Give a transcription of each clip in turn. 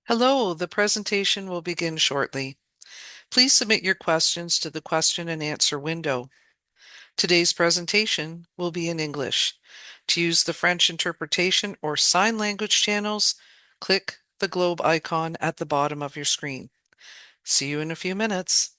Hello, the presentation will begin shortly. Please submit your questions to the question and answer window. Today's presentation will be in English. To use the French interpretation or sign language channels, click the globe icon at the bottom of your screen. See you in a few minutes.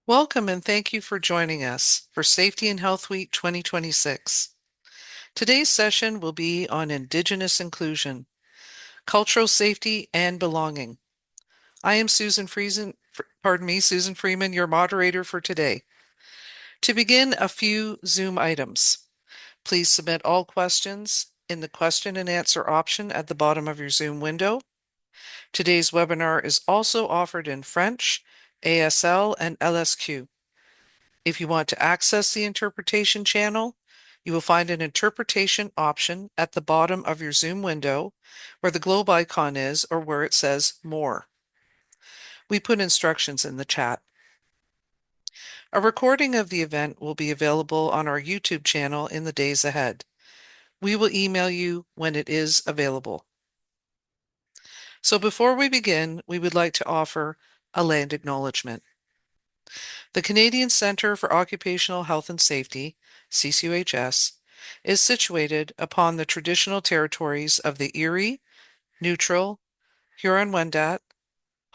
Welcome and thank you for joining us for Safety and Health Week 2026. Today's session will be on Indigenous Inclusion, Cultural Safety and Belonging. I am Susan Freeman, your moderator for today. To begin, a few Zoom items. Please submit all questions in the question and answer option at the bottom of your Zoom window. Today's webinar is also offered in French, ASL, and LSQ. If you want to access the interpretation channel, you will find an interpretation option at the bottom of your Zoom window where the globe icon is or where it says More. We put instructions in the chat. A recording of the event will be available on our YouTube channel in the days ahead. We will email you when it is available. So before we begin, we would like to offer a land acknowledgement. The Canadian Centre for Occupational Health and Safety, CCOHS, is situated upon the traditional territories of the Erie, Neutral, Huron-Wendat,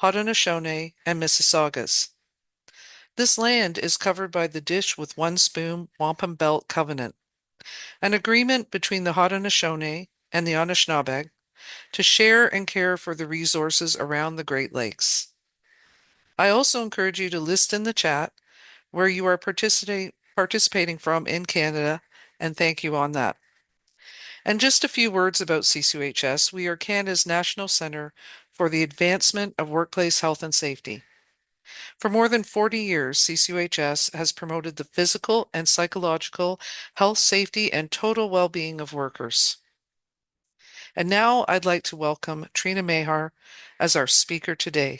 Haudenosaunee, and Mississaugas. This land is covered by the Dish with One Spoon Wampum Belt Covenant, an agreement between the Haudenosaunee and the Anishinaabe to share and care for the resources around the Great Lakes. I also encourage you to list in the chat where you are participating from in Canada, and thank you on that. And just a few words about CCOHS. We are Canada's National Centre for the Advancement of Workplace Health and Safety. For more than 40 years, CCOHS has promoted the physical and psychological health, safety, and total well-being of workers. And now I'd like to welcome Trina Mahar as our speaker today.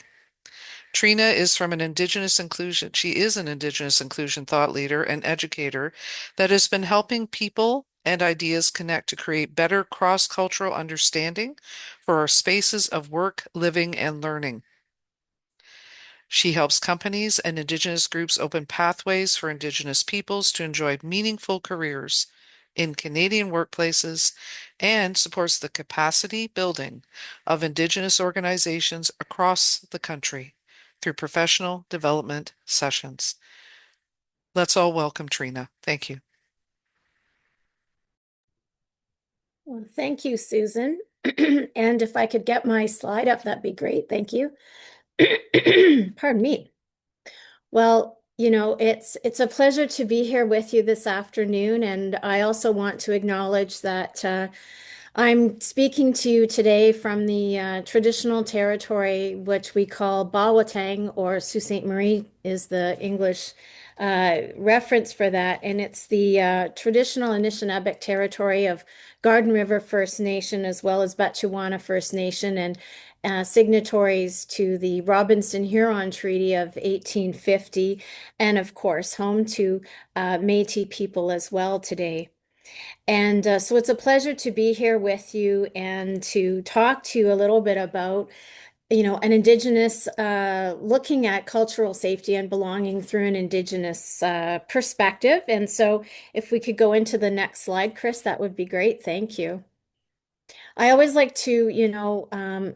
Trina is from an Indigenous Inclusion. She is an Indigenous Inclusion thought leader and educator that has been helping people and ideas connect to create better cross-cultural understanding for our spaces of work, living, and learning. She helps companies and Indigenous groups open pathways for Indigenous peoples to enjoy meaningful careers in Canadian workplaces and supports the capacity building of Indigenous organizations across the country through professional development sessions. Let's all welcome Trina. Thank you. Well, thank you, Susan. And if I could get my slide up, that'd be great. Thank you. Pardon me. Well, it's a pleasure to be here with you this afternoon, and I also want to acknowledge that I'm speaking to you today from the traditional territory, which we call Bawatang, or Sault Ste. Marie is the English reference for that. And it's the traditional Anishinaabe territory of Garden River First Nation, as well as Batchewana First Nation, and signatories to the Robinson-Huron Treaty of 1850, and of course, home to Métis people as well today. And so it's a pleasure to be here with you and to talk to you a little bit about, an Indigenous, looking at cultural safety and belonging through an Indigenous perspective. And so if we could go into the next slide, Chris, that would be great. Thank you. I always like to,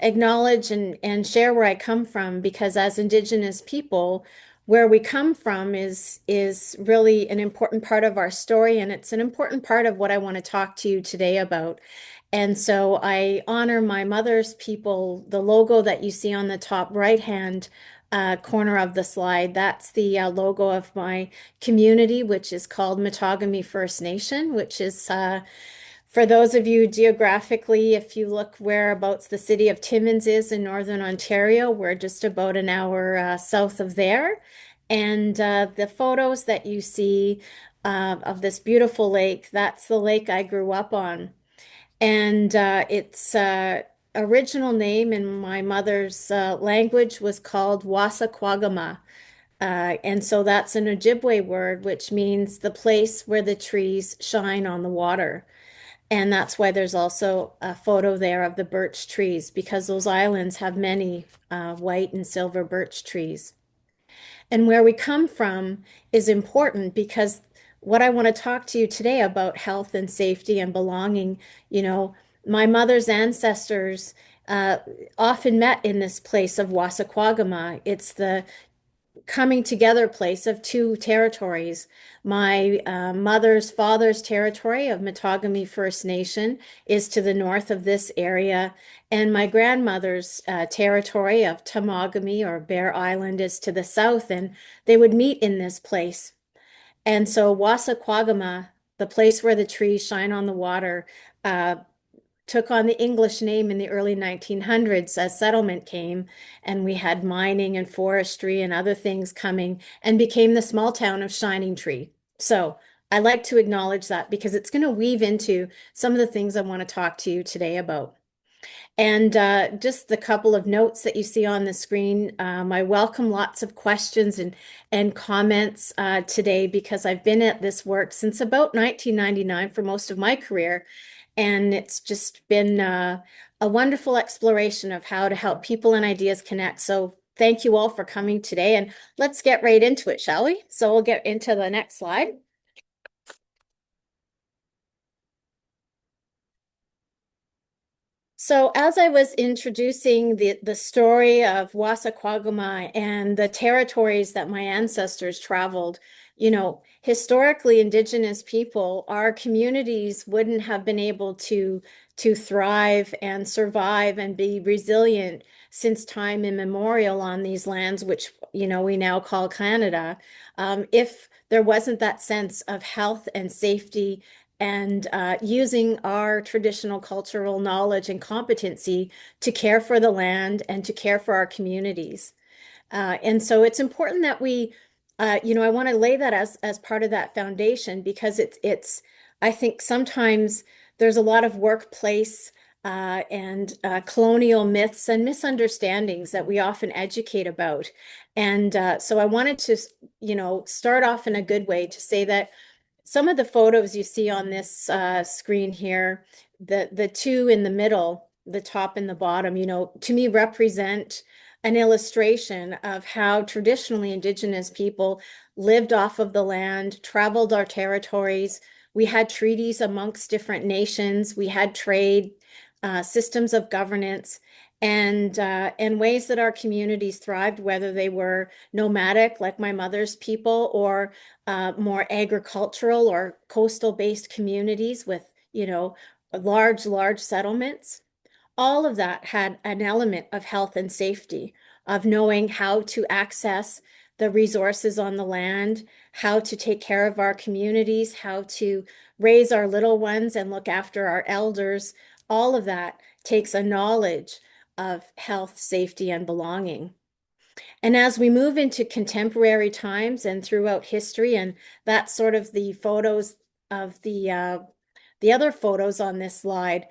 acknowledge and share where I come from because as Indigenous people, where we come from is really an important part of our story, and it's an important part of what I want to talk to you today about. And so I honor my mother's people. The logo that you see on the top right-hand corner of the slide, that's the logo of my community, which is called Matagami First Nation, which is for those of you geographically, if you look whereabouts the city of Timmins is in Northern Ontario, we're just about an hour south of there. And the photos that you see of this beautiful lake, that's the lake I grew up on. And its original name in my mother's language was called Wasaquagama. And so that's an Ojibwe word, which means the place where the trees shine on the water. And that's why there's also a photo there of the birch trees, because those islands have many white and silver birch trees. And where we come from is important because what I want to talk to you today about health and safety and belonging, you know, my mother's ancestors uh, often met in this place of Wasaquagama. It's the coming together place of two territories. My mother's father's territory of Matagami First Nation is to the north of this area, and my grandmother's territory of Tamagami or Bear Island is to the south, and they would meet in this place. And so Wasaquagama, the place where the trees shine on the water, uh, took on the English name in the early 1900s as settlement came, and we had mining and forestry and other things coming, and became the small town of Shining Tree. So I like to acknowledge that because it's going to weave into some of the things I want to talk to you today about. And just the couple of notes that you see on the screen, I welcome lots of questions and comments today because I've been at this work since about 1999 for most of my career. And it's just been a wonderful exploration of how to help people and ideas connect. So thank you all for coming today. And let's get right into it, shall we? So we'll get into the next slide. So as I was introducing the story of Wasaquagama and the territories that my ancestors traveled, historically Indigenous people, our communities wouldn't have been able to thrive and survive and be resilient since time immemorial on these lands, which, we now call Canada, if there wasn't that sense of health and safety and using our traditional cultural knowledge and competency to care for the land and to care for our communities. And so it's important that I want to lay that as part of that foundation because I think sometimes there's a lot of workplace and colonial myths and misunderstandings that we often educate about. And so I wanted to, start off in a good way to say that some of the photos you see on this screen here, the two in the middle, the top and the bottom, to me represent an illustration of how traditionally Indigenous people lived off of the land, traveled our territories. We had treaties amongst different nations. We had trade, systems of governance, and ways that our communities thrived, whether they were nomadic, like my mother's people, or more agricultural or coastal-based communities with, large settlements. All of that had an element of health and safety, of knowing how to access the resources on the land, how to take care of our communities, how to raise our little ones and look after our elders. All of that takes a knowledge of health, safety, and belonging. And as we move into contemporary times and throughout history, and that's sort of the photos of the other photos on this slide,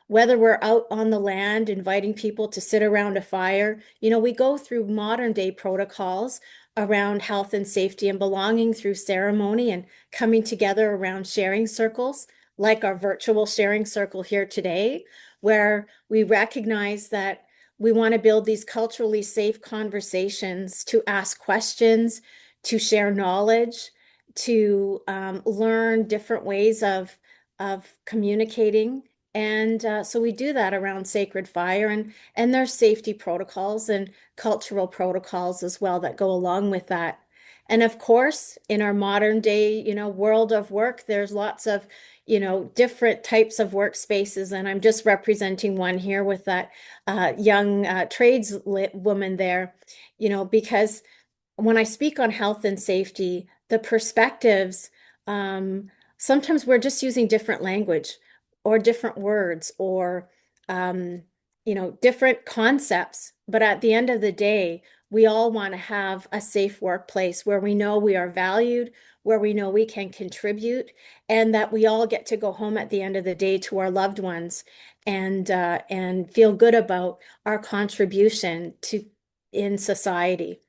whether we're out on the land inviting people to sit around a fire, we go through modern day protocols around health and safety and belonging through ceremony and coming together around sharing circles, like our virtual sharing circle here today, where we recognize that we want to build these culturally safe conversations to ask questions, to share knowledge, to learn different ways of communicating. And so we do that around sacred fire, and there's safety protocols and cultural protocols as well that go along with that. And of course, in our modern day, world of work, there's lots of, different types of workspaces. And I'm just representing one here with that young trades woman there, because when I speak on health and safety, the perspectives, um, sometimes we're just using different language or different words or, um, different concepts. But at the end of the day, we all want to have a safe workplace where we know we are valued, where we know we can contribute, and that we all get to go home at the end of the day to our loved ones and feel good about our contribution to in society.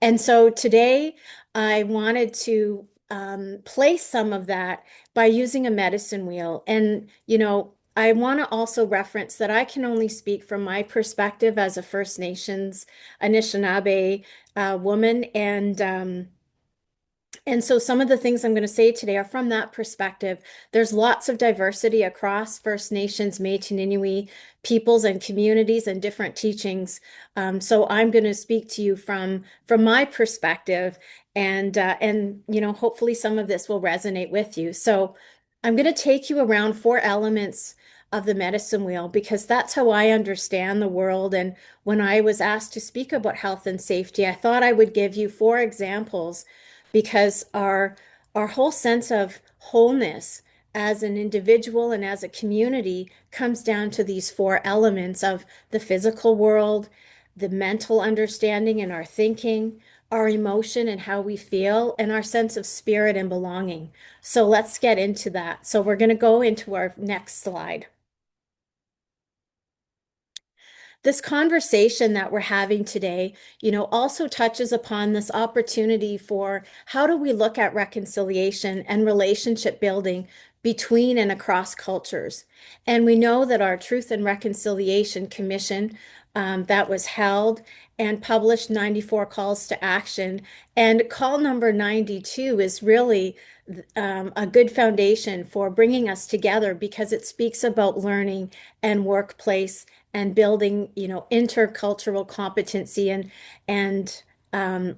And so today I wanted to place some of that by using a medicine wheel. And, I want to also reference that I can only speak from my perspective as a First Nations Anishinaabe woman. And so some of the things I'm going to say today are from that perspective. There's lots of diversity across First Nations, Métis Niniwi peoples and communities and different teachings. So I'm going to speak to you from my perspective, and hopefully some of this will resonate with you. So I'm going to take you around four elements of the medicine wheel because that's how I understand the world. And when I was asked to speak about health and safety, I thought I would give you four examples because our whole sense of wholeness as an individual and as a community comes down to these four elements of the physical world, the mental understanding and our thinking, our emotion and how we feel, and our sense of spirit and belonging. So let's get into that. So we're going to go into our next slide. This conversation that we're having today, also touches upon this opportunity for how do we look at reconciliation and relationship building between and across cultures. And we know that our Truth and Reconciliation Commission that was held and published 94 calls to action. And call number 92 is really a good foundation for bringing us together because it speaks about learning and workplace and building, intercultural competency and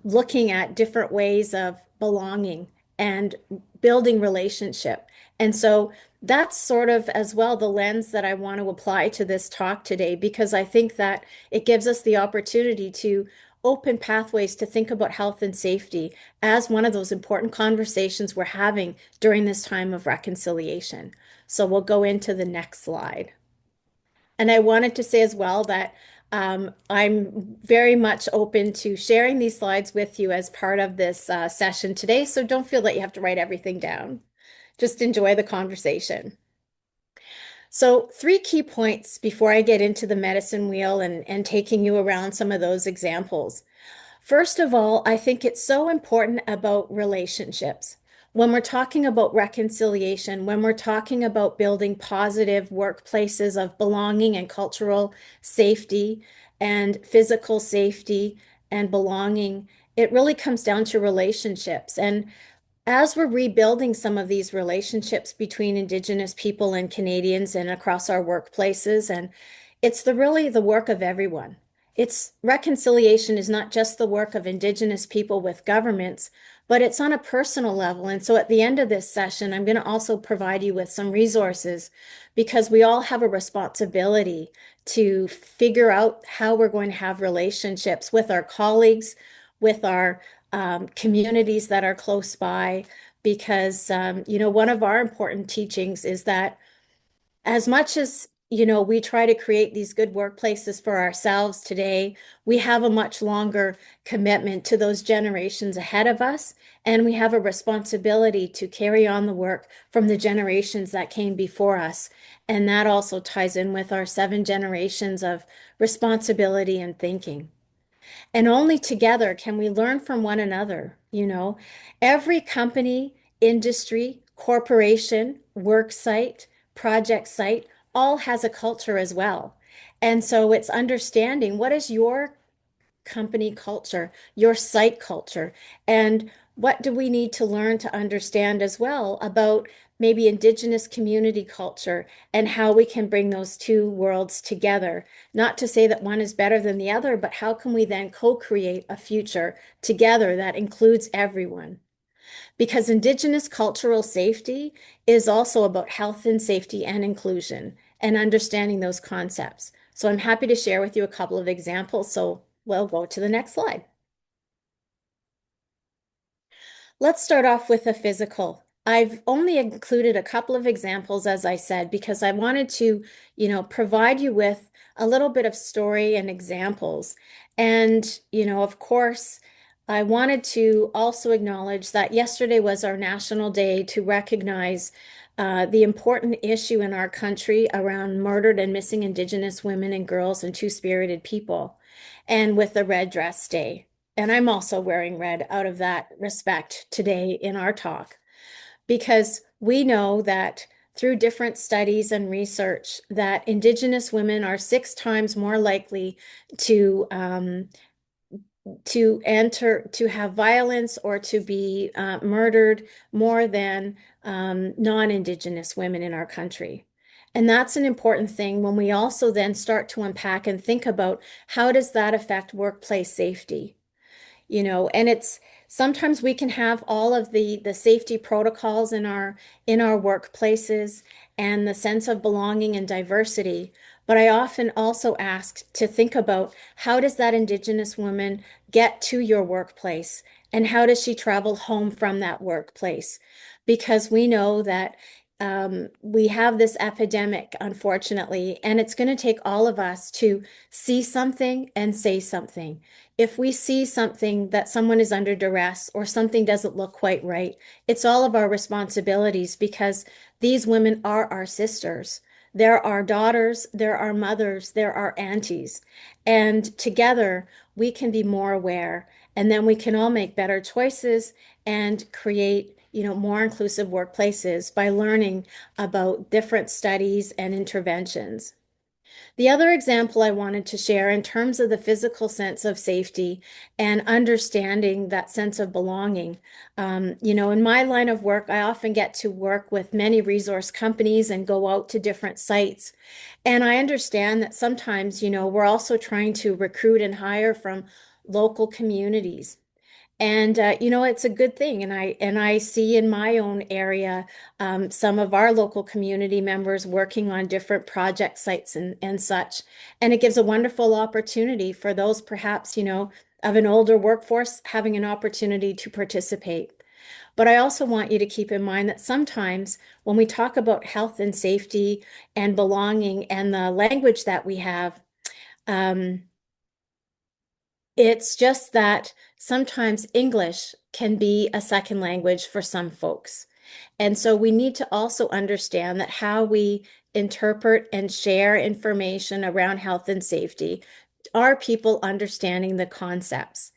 looking at different ways of belonging and building relationship. And so that's sort of as well the lens that I want to apply to this talk today, because I think that it gives us the opportunity to open pathways to think about health and safety as one of those important conversations we're having during this time of reconciliation. So we'll go into the next slide. And I wanted to say as well that I'm very much open to sharing these slides with you as part of this session today. So don't feel that you have to write everything down. Just enjoy the conversation. So, three key points before I get into the medicine wheel and taking you around some of those examples. First of all, I think it's so important about relationships. When we're talking about reconciliation, when we're talking about building positive workplaces of belonging and cultural safety and physical safety and belonging, it really comes down to relationships. And as we're rebuilding some of these relationships between Indigenous people and Canadians and across our workplaces, and it's really the work of everyone. It's reconciliation is not just the work of Indigenous people with governments, but it's on a personal level. And so at the end of this session, I'm going to also provide you with some resources because we all have a responsibility to figure out how we're going to have relationships with our colleagues, with our communities that are close by, because one of our important teachings is that as much as we try to create these good workplaces for ourselves today, we have a much longer commitment to those generations ahead of us, and we have a responsibility to carry on the work from the generations that came before us. And that also ties in with our 7 generations of responsibility and thinking. And only together can we learn from one another, you know. Every company, industry, corporation, work site, project site, all has a culture as well. And so it's understanding what is your company culture, your site culture, and what do we need to learn to understand as well about maybe Indigenous community culture and how we can bring those two worlds together. Not to say that one is better than the other, but how can we then co-create a future together that includes everyone? Because Indigenous cultural safety is also about health and safety and inclusion and understanding those concepts. So I'm happy to share with you a couple of examples. So we'll go to the next slide. Let's start off with a physical. I've only included a couple of examples, as I said, because I wanted to, provide you with a little bit of story and examples. And, of course, I wanted to also acknowledge that yesterday was our National Day to recognize the important issue in our country around murdered and missing Indigenous women and girls and two-spirited people, and with the Red Dress Day. And I'm also wearing red out of that respect today in our talk, because we know that through different studies and research that Indigenous women are 6 times more likely to to have violence or to be murdered more than non-Indigenous women in our country. And that's an important thing when we also then start to unpack and think about how does that affect workplace safety? And it's sometimes we can have all of the safety protocols in our workplaces and the sense of belonging and diversity, but I often also ask to think about how does that Indigenous woman get to your workplace and how does she travel home from that workplace? Because we know that we have this epidemic, unfortunately, and it's going to take all of us to see something and say something. If we see something that someone is under duress or something doesn't look quite right, it's all of our responsibilities because these women are our sisters. They're our daughters, they're our mothers, they're our aunties. And together we can be more aware, and then we can all make better choices and create, more inclusive workplaces by learning about different studies and interventions. The other example I wanted to share in terms of the physical sense of safety and understanding that sense of belonging. In my line of work, I often get to work with many resource companies and go out to different sites. And I understand that sometimes, we're also trying to recruit and hire from local communities. And it's a good thing. And I see in my own area some of our local community members working on different project sites and such. And it gives a wonderful opportunity for those perhaps, of an older workforce having an opportunity to participate. But I also want you to keep in mind that sometimes when we talk about health and safety and belonging and the language that we have, um, it's just that sometimes English can be a second language for some folks. And so we need to also understand that how we interpret and share information around health and safety are people understanding the concepts.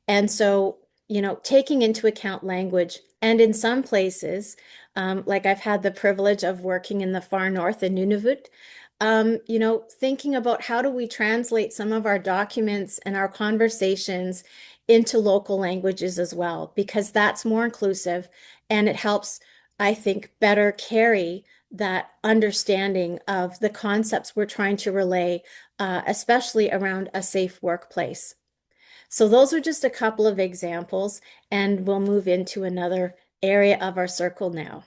And so, taking into account language, and in some places, like I've had the privilege of working in the far north in Nunavut, thinking about how do we translate some of our documents and our conversations into local languages as well, because that's more inclusive and it helps, I think, better carry that understanding of the concepts we're trying to relay, especially around a safe workplace. So those are just a couple of examples, and we'll move into another area of our circle now.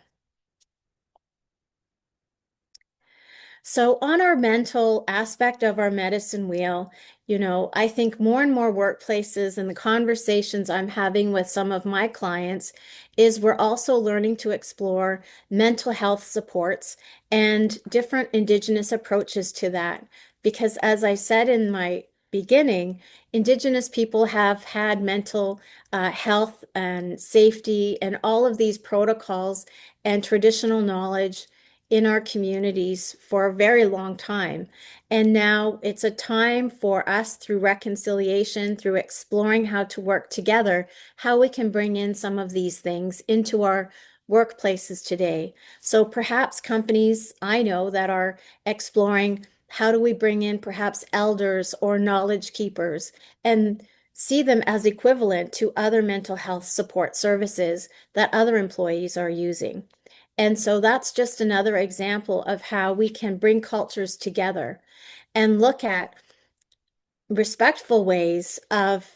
So on our mental aspect of our medicine wheel, I think more and more workplaces and the conversations I'm having with some of my clients is we're also learning to explore mental health supports and different Indigenous approaches to that. Because as I said in my beginning, Indigenous people have had mental health and safety and all of these protocols and traditional knowledge in our communities for a very long time. And now it's a time for us, through reconciliation, through exploring how to work together, how we can bring in some of these things into our workplaces today. So perhaps companies I know that are exploring how do we bring in perhaps elders or knowledge keepers and see them as equivalent to other mental health support services that other employees are using. And so that's just another example of how we can bring cultures together and look at respectful ways of,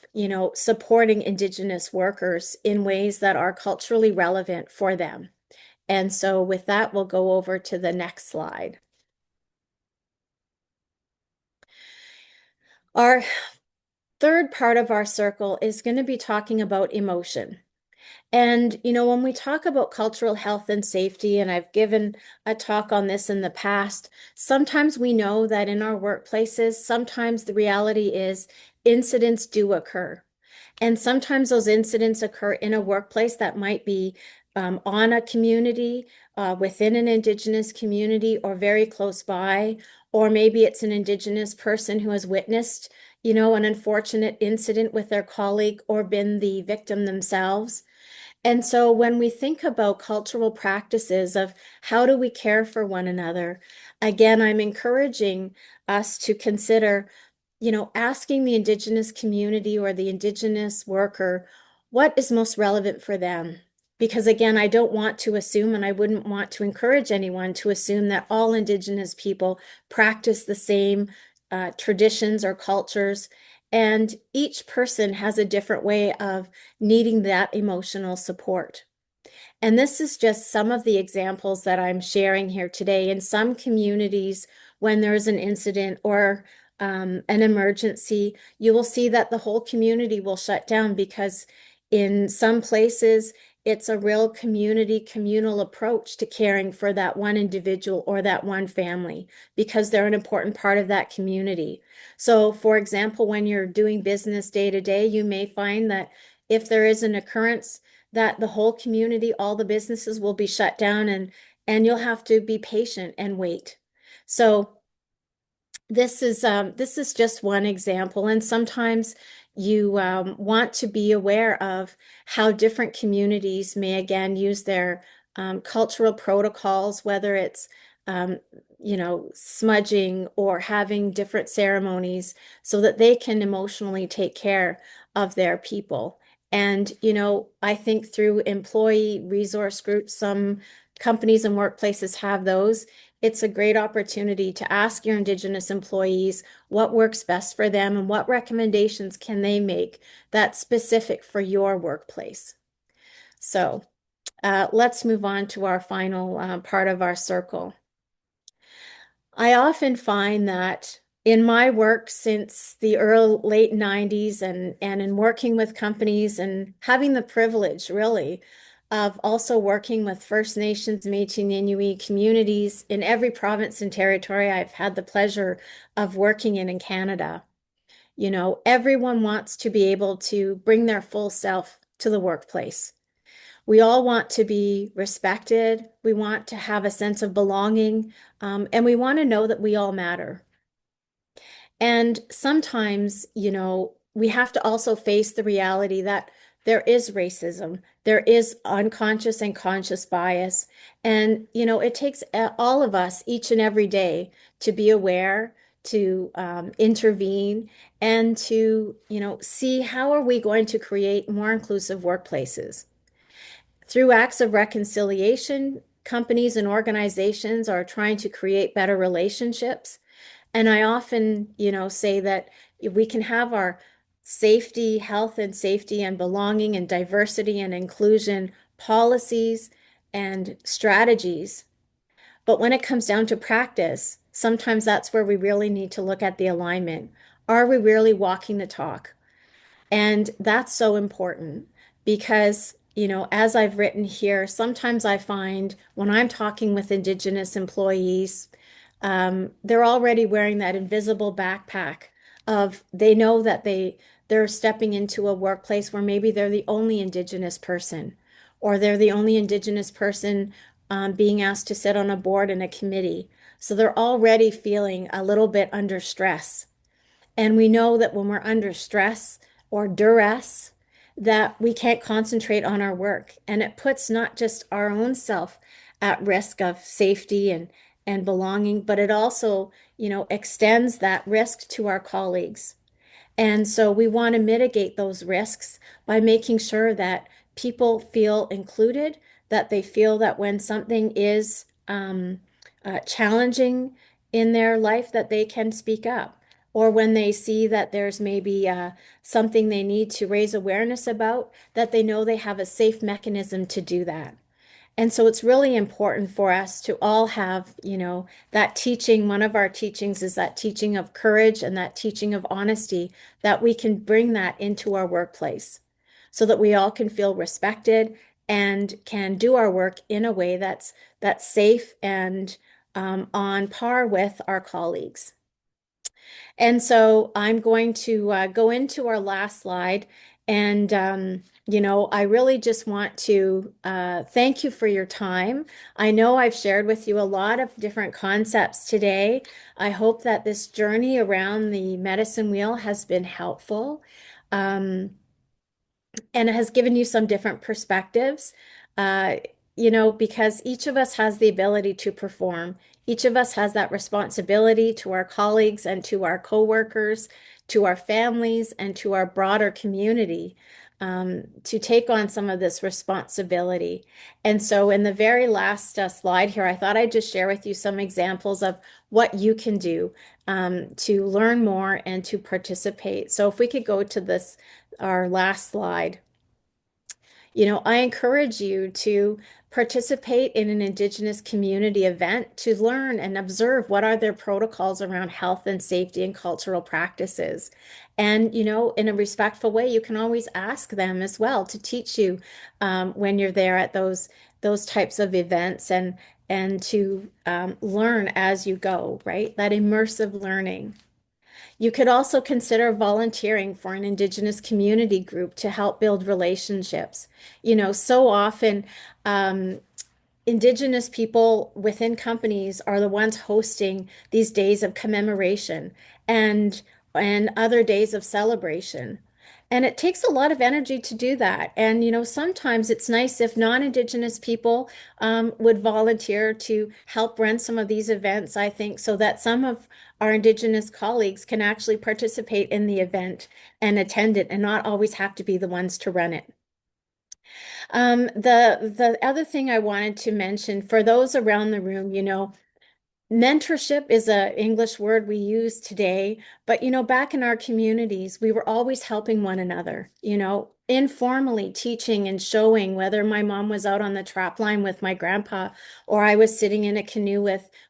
supporting Indigenous workers in ways that are culturally relevant for them. And so with that, we'll go over to the next slide. Our third part of our circle is going to be talking about emotion. And, when we talk about cultural health and safety, and I've given a talk on this in the past, sometimes we know that in our workplaces, sometimes the reality is incidents do occur. And sometimes those incidents occur in a workplace that might be on a community, within an Indigenous community, or very close by, or maybe it's an Indigenous person who has witnessed, an unfortunate incident with their colleague or been the victim themselves. And so when we think about cultural practices of how do we care for one another, again, I'm encouraging us to consider, asking the Indigenous community or the Indigenous worker what is most relevant for them. Because again, I don't want to assume, and I wouldn't want to encourage anyone to assume that all Indigenous people practice the same traditions or cultures. And each person has a different way of needing that emotional support. And this is just some of the examples that I'm sharing here today. In some communities, when there's an incident or an emergency, you will see that the whole community will shut down because in some places, it's a real communal approach to caring for that one individual or that one family because they're an important part of that community. So, for example, when you're doing business day to day, you may find that if there is an occurrence, that the whole community, all the businesses will be shut down and you'll have to be patient and wait. So this is just one example, and sometimes you want to be aware of how different communities may again use their cultural protocols, whether it's um, smudging or having different ceremonies, so that they can emotionally take care of their people. And I think through employee resource groups, some companies and workplaces have those. It's a great opportunity to ask your Indigenous employees what works best for them and what recommendations can they make that's specific for your workplace. So let's move on to our final part of our circle. I often find that in my work since the late 90s and in working with companies and having the privilege really of also working with First Nations, Métis, Inuit communities in every province and territory I've had the pleasure of working in Canada. Everyone wants to be able to bring their full self to the workplace. We all want to be respected. We want to have a sense of belonging, and we want to know that we all matter. And sometimes, we have to also face the reality that there is racism, there is unconscious and conscious bias. And, it takes all of us each and every day to be aware, to intervene, and to, see how are we going to create more inclusive workplaces. Through acts of reconciliation, companies and organizations are trying to create better relationships. And I often, say that we can have our safety, health and safety and belonging and diversity and inclusion policies and strategies. But when it comes down to practice, sometimes that's where we really need to look at the alignment. Are we really walking the talk? And that's so important because, as I've written here, sometimes I find when I'm talking with Indigenous employees, they're already wearing that invisible backpack of they know that they're stepping into a workplace where maybe they're the only Indigenous person, or they're the only Indigenous person being asked to sit on a board and a committee. So they're already feeling a little bit under stress. And we know that when we're under stress or duress, that we can't concentrate on our work. And it puts not just our own self at risk of safety and belonging, but it also, extends that risk to our colleagues. And so we want to mitigate those risks by making sure that people feel included, that they feel that when something is challenging in their life, that they can speak up. Or when they see that there's maybe something they need to raise awareness about, that they know they have a safe mechanism to do that. And so it's really important for us to all have, that teaching. One of our teachings is that teaching of courage and that teaching of honesty, that we can bring that into our workplace so that we all can feel respected and can do our work in a way that's safe and on par with our colleagues. And so I'm going to go into our last slide. And, I really just want to thank you for your time. I know I've shared with you a lot of different concepts today. I hope that this journey around the medicine wheel has been helpful. Um, and it has given you some different perspectives, uh, because each of us has the ability to perform. Each of us has that responsibility to our colleagues and to our coworkers, to our families, and to our broader community, to take on some of this responsibility. And so, in the very last slide here, I thought I'd just share with you some examples of what you can do to learn more and to participate. So, if we could go to this, our last slide. I encourage you to participate in an Indigenous community event to learn and observe what are their protocols around health and safety and cultural practices. And, in a respectful way, you can always ask them as well to teach you when you're there at those types of events and to learn as you go, right? That immersive learning. You could also consider volunteering for an Indigenous community group to help build relationships. So often, um, Indigenous people within companies are the ones hosting these days of commemoration and and other days of celebration. And it takes a lot of energy to do that. And sometimes it's nice if non-Indigenous people would volunteer to help run some of these events, I think, so that some of our Indigenous colleagues can actually participate in the event and attend it and not always have to be the ones to run it. The other thing I wanted to mention for those around the room, mentorship is a English word we use today, but back in our communities, we were always helping one another, informally teaching and showing, whether my mom was out on the trap line with my grandpa or I was sitting in a canoe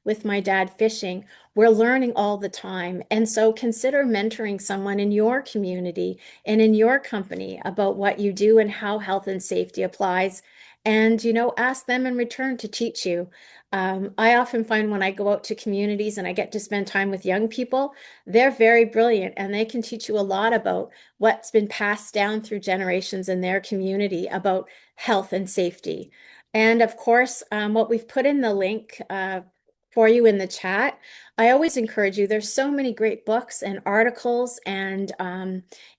with my dad fishing. We're learning all the time. And so consider mentoring someone in your community and in your company about what you do and how health and safety applies. And, ask them in return to teach you. I often find when I go out to communities and I get to spend time with young people, they're very brilliant and they can teach you a lot about what's been passed down through generations in their community about health and safety. And of course, what we've put in the link for you in the chat, I always encourage you. There's so many great books and articles and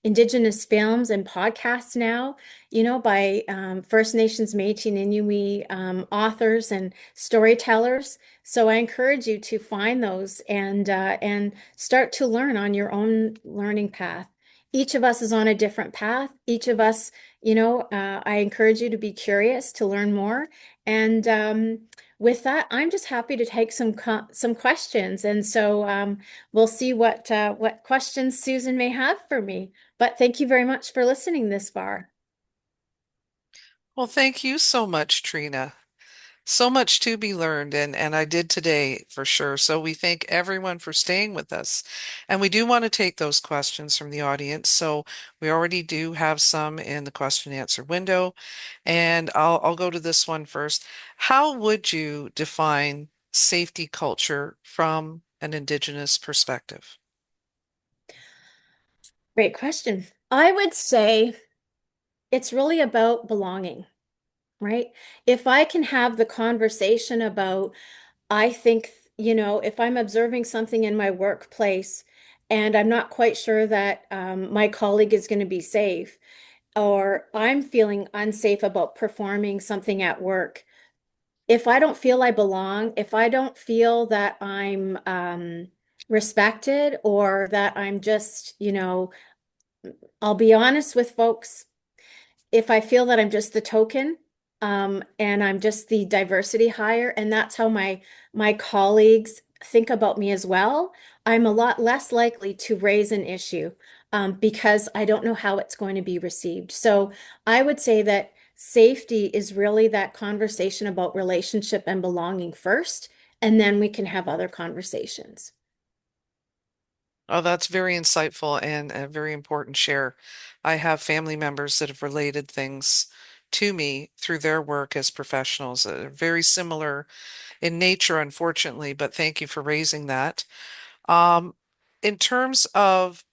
Indigenous films and podcasts now, by First Nations, Métis, and Inuit authors and storytellers. So I encourage you to find those and start to learn on your own learning path. Each of us is on a different path. Each of us, I encourage you to be curious, to learn more. And with that, I'm just happy to take some questions. And so we'll see what questions Susan may have for me. But thank you very much for listening this far. Well, thank you so much, Trina. So much to be learned, and I did today for sure. So we thank everyone for staying with us. And we do want to take those questions from the audience. So we already do have some in the question and answer window. And I'll go to this one first. How would you define safety culture from an Indigenous perspective? Great question. I would say it's really about belonging. right? If I can have the conversation about, I think, if I'm observing something in my workplace and I'm not quite sure that my colleague is going to be safe, or I'm feeling unsafe about performing something at work, if I don't feel I belong, if I don't feel that I'm respected or that I'm just, I'll be honest with folks, if I feel that I'm just the token, and I'm just the diversity hire, and that's how my colleagues think about me as well, I'm a lot less likely to raise an issue, because I don't know how it's going to be received. So I would say that safety is really that conversation about relationship and belonging first, and then we can have other conversations. Oh, that's very insightful and a very important share. I have family members that have related things to me through their work as professionals. Very similar in nature, unfortunately, but thank you for raising that. Um, in terms of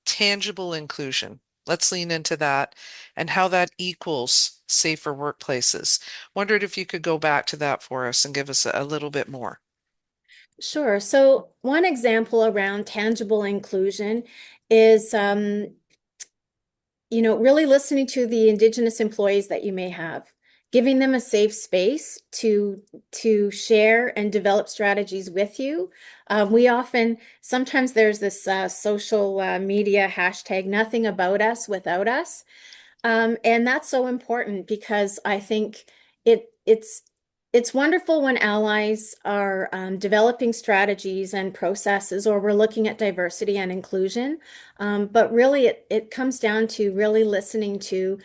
tangible inclusion, let's lean into that and how that equals safer workplaces. Wondered if you could go back to that for us and give us a little bit more. Sure. So one example around tangible inclusion is really listening to the Indigenous employees that you may have, giving them a safe space to share and develop strategies with you. We often, sometimes there's this social media hashtag, nothing about us without us. And that's so important because I think it's wonderful when allies are developing strategies and processes, or we're looking at diversity and inclusion. But really, it comes down to really listening to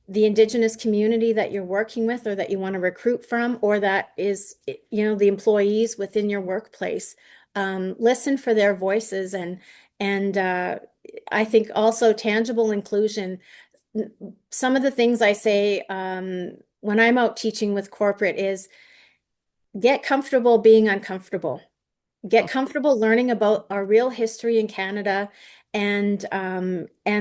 the Indigenous community that you're working with, or that you want to recruit from, or that is, the employees within your workplace. Listen for their voices, and I think also tangible inclusion. Some of the things I say when I'm out teaching with corporate is get comfortable being uncomfortable. Get comfortable learning about our real history in Canada, and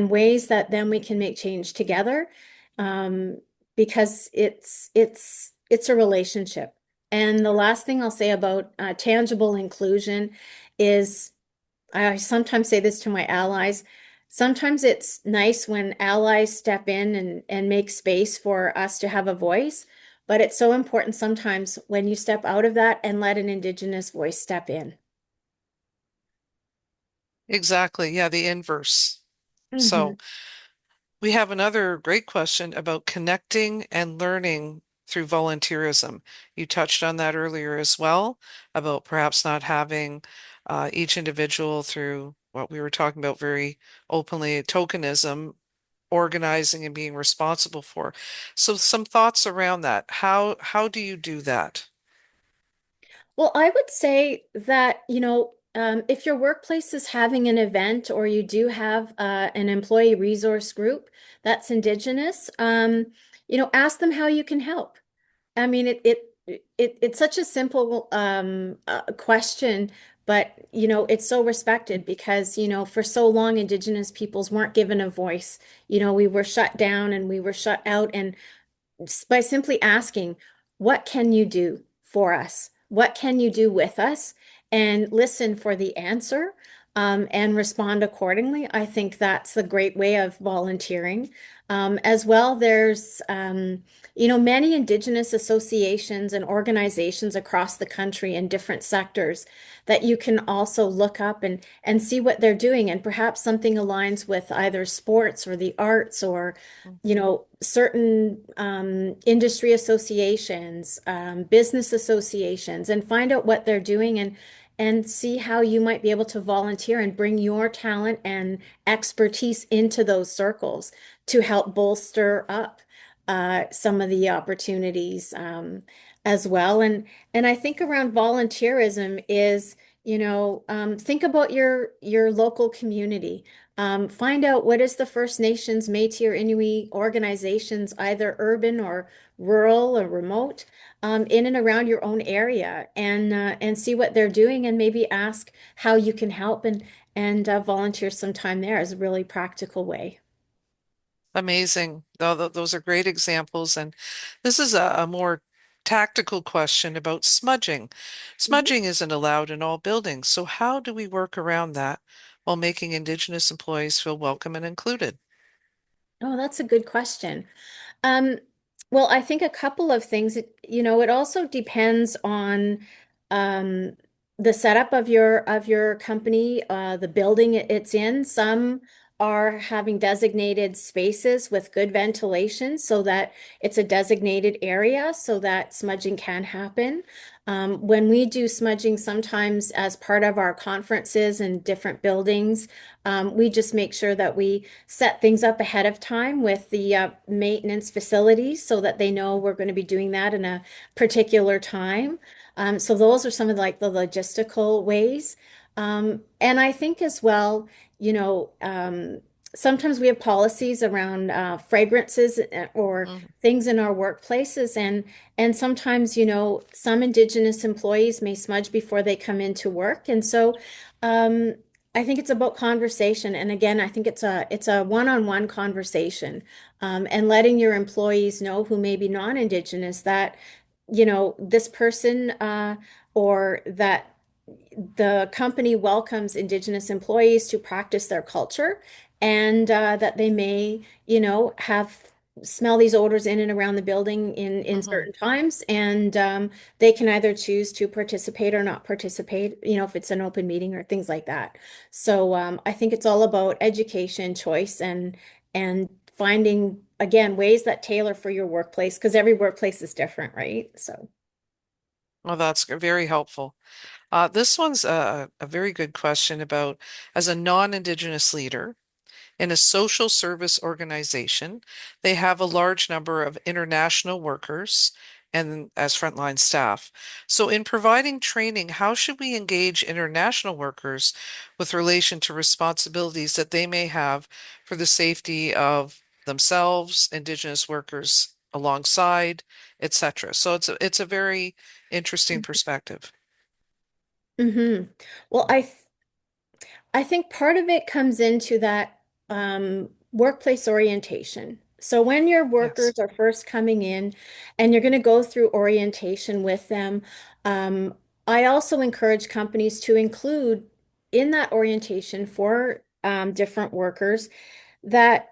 ways that then we can make change together, um, because it's a relationship. And the last thing I'll say about tangible inclusion is, I sometimes say this to my allies. Sometimes it's nice when allies step in and make space for us to have a voice, but it's so important sometimes when you step out of that and let an Indigenous voice step in. Exactly. Yeah, the inverse. Hmm. So we have another great question about connecting and learning through volunteerism. You touched on that earlier as well, about perhaps not having each individual through what we were talking about very openly, tokenism, organizing and being responsible for. So some thoughts around that. How do you do that? Well, I would say that, if your workplace is having an event, or you do have an employee resource group that's Indigenous, ask them how you can help. I mean, it's such a simple question, but it's so respected because for so long Indigenous peoples weren't given a voice. We were shut down and we were shut out, and by simply asking, what can you do for us? What can you do with us? And listen for the answer, and respond accordingly. I think that's a great way of volunteering. As well, there's, many Indigenous associations and organizations across the country in different sectors that you can also look up and see what they're doing. And perhaps something aligns with either sports or the arts, or certain industry associations, business associations, and find out what they're doing, and see how you might be able to volunteer and bring your talent and expertise into those circles to help bolster up some of the opportunities, as well. And I think around volunteerism is, think about your local community. Find out what is the First Nations, Métis, or Inuit organizations, either urban or rural or remote, in and around your own area, and see what they're doing, and maybe ask how you can help, and volunteer some time there as a really practical way. Amazing. Those are great examples. And this is a more tactical question about smudging. Mhm. Smudging isn't allowed in all buildings. So how do we work around that while making Indigenous employees feel welcome and included? Oh, that's a good question. Um, well, I think a couple of things. It also depends on um, the setup of your company, the building it's in. Some are having designated spaces with good ventilation so that it's a designated area so that smudging can happen. When we do smudging, sometimes as part of our conferences in different buildings, we just make sure that we set things up ahead of time with the maintenance facilities so that they know we're going to be doing that in a particular time. So those are some of like the logistical ways. And I think as well, sometimes we have policies around fragrances or Mhm. things in our workplaces, and sometimes, some Indigenous employees may smudge before they come into work, and so. Um, I think it's about conversation. And again, I think it's a one-on-one conversation, and letting your employees know who may be non-Indigenous that, this person or that the company welcomes Indigenous employees to practice their culture and that they may, have smell these odors in and around the building in Mhm. certain times, and they can either choose to participate or not participate, if it's an open meeting or things like that. So I think it's all about education, choice, and finding again ways that tailor for your workplace because every workplace is different, right? So. Well, that's very helpful. This one's a very good question about as a non-Indigenous leader. In a social service organization, they have a large number of international workers and as frontline staff. So, in providing training, how should we engage international workers with relation to responsibilities that they may have for the safety of themselves, Indigenous workers alongside, etc. So it's a very interesting perspective. Hmm. Well, I think part of it comes into that workplace orientation. So when your Yes. workers are first coming in and you're going to go through orientation with them, um, I also encourage companies to include in that orientation for different workers that,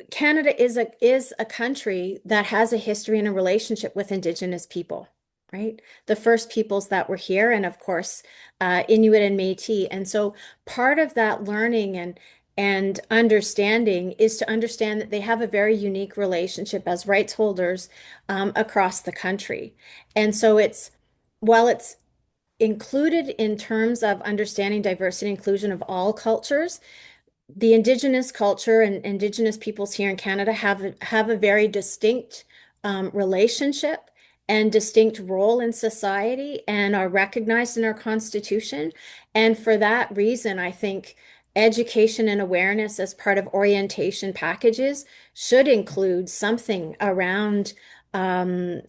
Canada is a country that has a history and a relationship with Indigenous people, right? The first peoples that were here, and of course, Inuit and Métis. And so, part of that learning and understanding is to understand that they have a very unique relationship as rights holders across the country. And so, while it's included in terms of understanding diversity and inclusion of all cultures, the Indigenous culture and Indigenous peoples here in Canada have a very distinct relationship and distinct role in society and are recognized in our Constitution. And for that reason, I think education and awareness as part of orientation packages should include something around at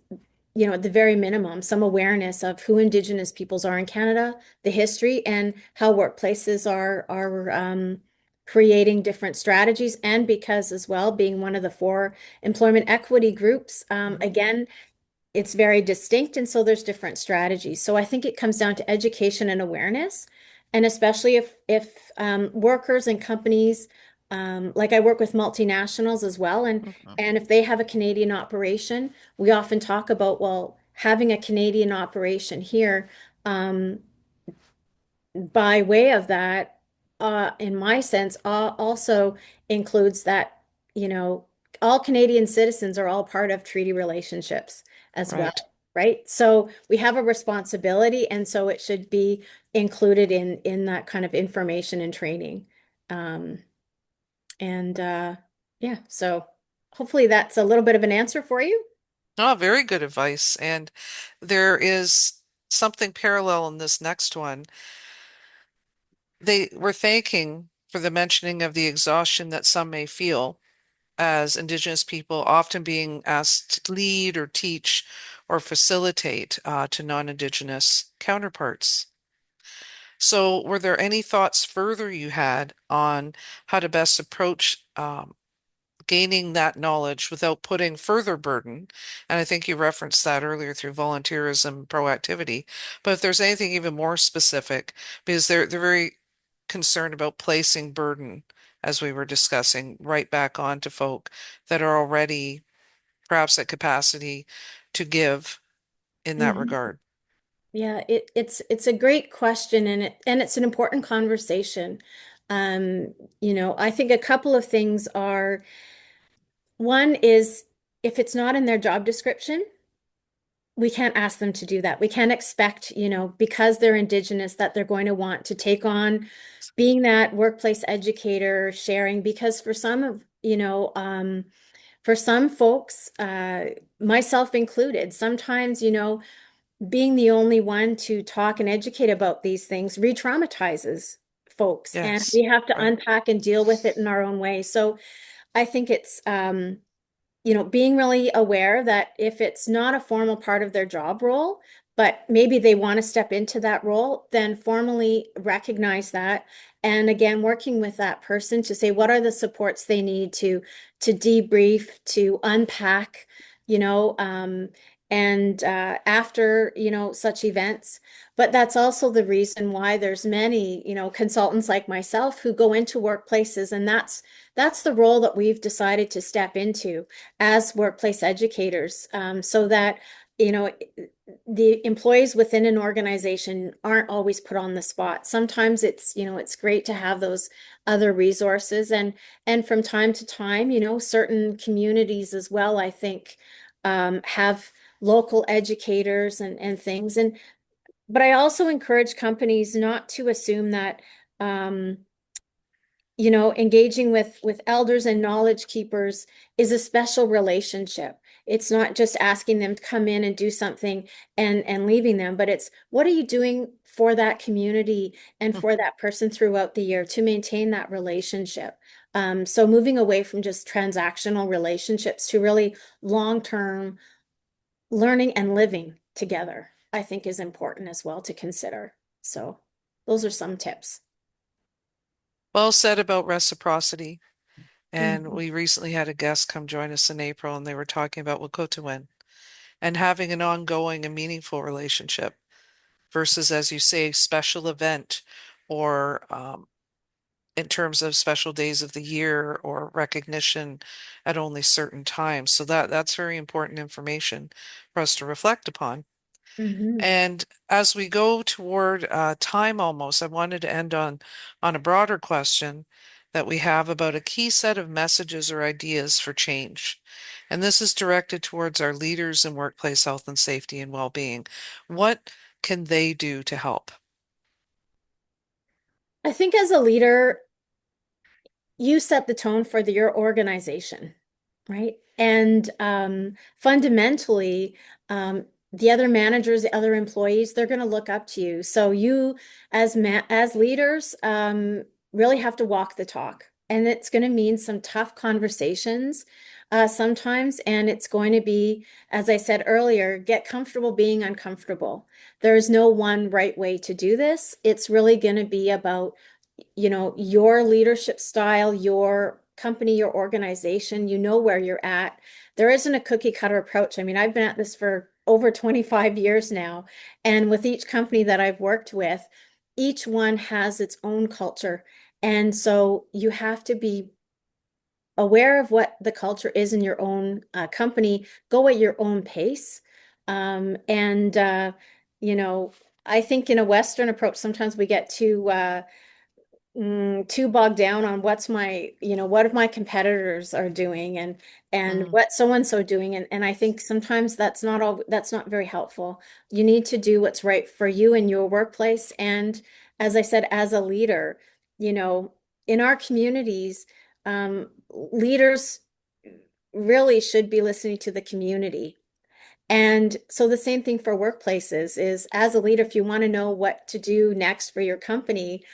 the very minimum, some awareness of who Indigenous peoples are in Canada, the history, and how workplaces are creating different strategies. And because as well, being one of the four employment equity groups, Mhm. again, it's very distinct, and so there's different strategies. So I think it comes down to education and awareness, and especially if workers and companies, like I work with multinationals as well, and Mhm. and if they have a Canadian operation, we often talk about, well, having a Canadian operation here. Um, by way of that, in my sense, also includes that, you know, all Canadian citizens are all part of treaty relationships as well, Right. right? So we have a responsibility, and so it should be included in that kind of information and training. Um, and yeah, so hopefully that's a little bit of an answer for you. Oh, very good advice. And there is something parallel in this next one. They were thanking for the mentioning of the exhaustion that some may feel as Indigenous people, often being asked to lead or teach or facilitate to non-Indigenous counterparts. So, were there any thoughts further you had on how to best approach um, gaining that knowledge without putting further burden. And I think you referenced that earlier through volunteerism, proactivity. But if there's anything even more specific, because they're very concerned about placing burden, as we were discussing, right back onto folk that are already perhaps at capacity to give in that Mhm. regard. Yeah, it's a great question, and it's an important conversation. I think a couple of things are, one is, if it's not in their job description, we can't ask them to do that. We can't expect, because they're Indigenous, that they're going to want to take on being that workplace educator, sharing, because for some folks, myself included, sometimes, being the only one to talk and educate about these things re-traumatizes folks, and Yes, we have to right. unpack and deal with it in our own way. So I think it's being really aware that if it's not a formal part of their job role, but maybe they want to step into that role, then formally recognize that. And again, working with that person to say what are the supports they need to debrief, to unpack, you know, um, and after, such events. But that's also the reason why there's many, consultants like myself who go into workplaces, and that's the role that we've decided to step into as workplace educators, so that you know the employees within an organization aren't always put on the spot. Sometimes it's great to have those other resources, and from time to time, certain communities as well, I think, have local educators and things. And but I also encourage companies not to assume that um, engaging with elders and knowledge keepers is a special relationship. It's not just asking them to come in and do something and leaving them, but it's what are you doing for that community and for that person throughout the year to maintain that relationship. So moving away from just transactional relationships to really long-term learning and living together, I think is important as well to consider. So those are some tips. Well said about reciprocity. And Mhm. we recently had a guest come join us in April, and they were talking about Win and having an ongoing and meaningful relationship versus, as you say, special event or in terms of special days of the year or recognition at only certain times. So that's very important information for us to reflect upon. Mhm. And as we go toward time almost, I wanted to end on a broader question that we have about a key set of messages or ideas for change. And this is directed towards our leaders in workplace health and safety and well-being. What can they do to help? I think as a leader, you set the tone for your organization, right? And fundamentally, the other managers, the other employees, they're going to look up to you. So you, as leaders, really have to walk the talk, and it's going to mean some tough conversations sometimes. And it's going to be, as I said earlier, get comfortable being uncomfortable. There is no one right way to do this. It's really going to be about your leadership style, your company, your organization, where you're at. There isn't a cookie cutter approach. I mean, I've been at this for over 25 years now, and with each company that I've worked with, each one has its own culture. And so you have to be aware of what the culture is in your own company, go at your own pace. And you know, I think in a Western approach, sometimes we get too bogged down on what my competitors are doing and Mm. what so and so doing, and I think sometimes that's not very helpful. You need to do what's right for you in your workplace, and as I said, as a leader, you know, in our communities, leaders really should be listening to the community. And so the same thing for workplaces is, as a leader, if you want to know what to do next for your company,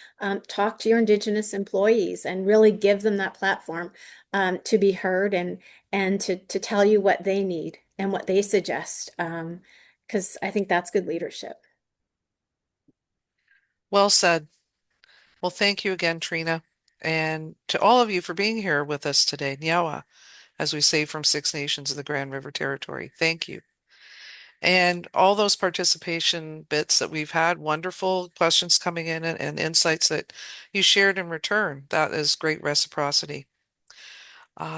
talk to your Indigenous employees and really give them that platform to be heard and to tell you what they need and what they suggest. Because I think that's good leadership. Well said. Well, thank you again, Trina. And to all of you for being here with us today. Nyawa, as we say from Six Nations of the Grand River Territory. Thank you. And all those participation bits that we've had, wonderful questions coming in and insights that you shared in return. That is great reciprocity.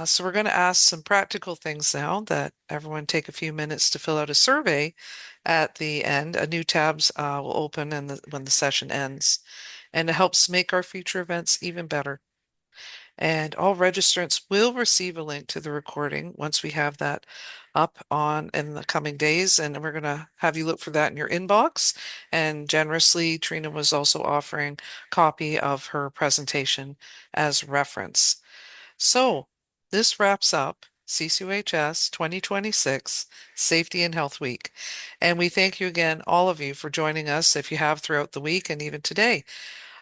So we're going to ask some practical things now that everyone take a few minutes to fill out a survey at the end. A new tabs will open when the session ends, and it helps make our future events even better. And all registrants will receive a link to the recording once we have that up on in the coming days. And we're going to have you look for that in your inbox. And generously, Trina was also offering copy of her presentation as reference. So this wraps up CCUHS 2026 Safety and Health Week. And we thank you again, all of you, for joining us if you have throughout the week and even today.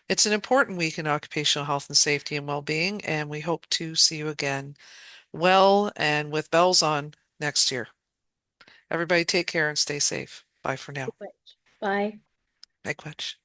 It's an important week in occupational health and safety and well-being, and we hope to see you again well and with bells on next year. Everybody take care and stay safe. Bye for now. Bye. Miigwech.